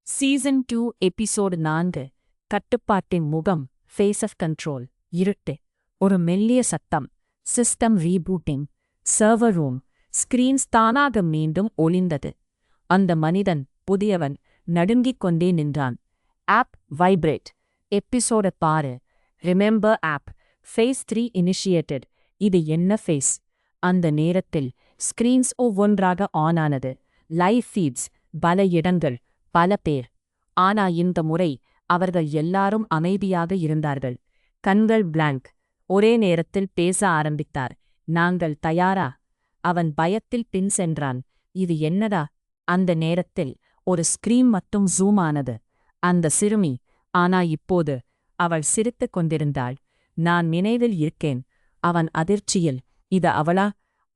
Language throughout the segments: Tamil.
சீசன் 2 எபிசோடு 4 கட்டுப்பாட்டின் முகம் ஃபேஸ் ஆஃப் கண்ட்ரோல் இருட்டு ஒரு மெல்லிய சத்தம் system rebooting server room screens தானாக மீண்டும் ஒளிந்தது. அந்த மனிதன் புதியவன் நடுங்கிக் கொண்டே நின்றான். ஆப் வைப்ரேட் எபிசோட பாரு. Remember of phase 3 initiated. இது என்ன ஃபேஸ்? அந்த நேரத்தில் ஸ்கிரீன்ஸ் ஒவ்வொன்றாக ஆன் ஆனது. லைவ் ஃபீட்ஸ், பல இடங்கள், பல பேர். ஆனா இந்த முறை அவர்கள் எல்லாரும் அமைதியாக இருந்தார்கள். கண்கள் பிளாங்க். ஒரே நேரத்தில் பேச ஆரம்பித்தார். நாங்கள் தயாரா? அவன் பயத்தில் பின் சென்றான். இது என்னடா? அந்த நேரத்தில் ஒரு ஸ்கிரீம் மட்டும் ஜூம் ஆனது. அந்த சிறுமி. ஆனா இப்போது அவள் சிரித்துக் கொண்டிருந்தாள். நான் நினைவில் இருக்கேன். அவன் அதிர்ச்சியில். இது அவளா?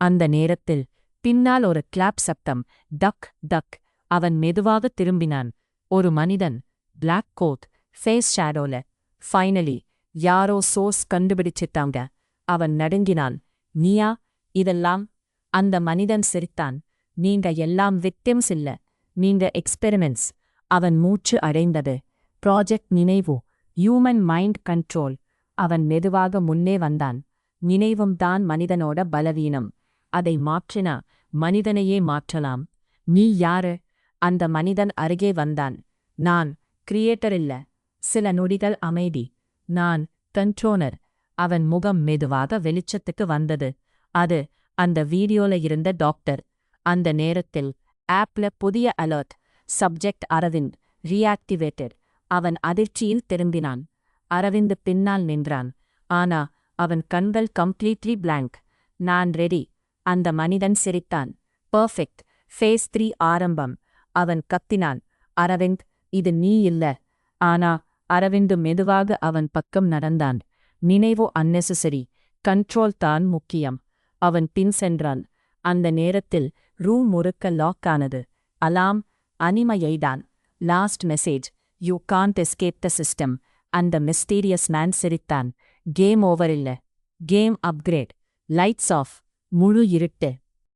அந்த நேரத்தில் பின்னால் ஒரு கிளாப் சப்தம். டக் டக். அவன் மெதுவாக திரும்பினான். ஒரு மனிதன், பிளாக் கோட், ஃபேஸ் ஷேடோல. ஃபைனலி யாரோ சோர்ஸ் கண்டுபிடிச்சிட்டாங்க. அவன் நடுங்கினான். நீயா இதெல்லாம்? அந்த மனிதன் சிரித்தான். நீங்க எல்லாம் விக்டிம்ஸ் இல்ல, நீங்க எக்ஸ்பெரிமெண்ட்ஸ். அவன் மூச்சு அடைந்தது. ப்ராஜெக்ட் நினைவு, ஹியூமன் மைண்ட் கண்ட்ரோல். அவன் மெதுவாக முன்னே வந்தான். நினைவும் தான் மனிதனோட பலவீனம். அதை மாற்றினா மனிதனையே மாற்றலாம். நீ யாரு? அந்த மனிதன் அருகே வந்தான். நான் கிரியேட்டர் இல்ல. சில நொடிகள் அமைதி. நான் கண்ட்ரோலர். அவன் முகம் மெதுவாக வெளிச்சத்துக்கு வந்தது. அது அந்த வீடியோல இருந்த டாக்டர். அந்த நேரத்தில் ஆப்ல புதிய அலர்ட். சப்ஜெக்ட் அரவிந்த் ரீஆக்டிவேட்டட். அவன் அதிர்ச்சியில் திரும்பினான். அரவிந்த் பின்னால் நின்றான். ஆனா அவன் கண்கள் கம்ப்ளீட்லி பிளாங்க். நான் ரெடி. அந்த மனிதன் சிரித்தான். பர்ஃபெக்ட். ஃபேஸ் 3 ஆரம்பம். அவன் கத்தினான். அரவிந்த், இது நீ இல்ல. ஆனா அரவிந்து மெதுவாக அவன் பக்கம் நடந்தான். நினைவு அன்னெசசரி. கண்ட்ரோல் தான் முக்கியம். அவன் பின் சென்றான். அந்த நேரத்தில் ரூம் முறுக்க லாக் ஆனது. அலாம் அனிமையைதான். Last message. You can't escape the system. அந்த மிஸ்டீரியஸ் மேன் சிரித்தான். கேம் ஓவர் இல்ல, கேம் அப்கிரேட். Lights off. முழு இருட்டு.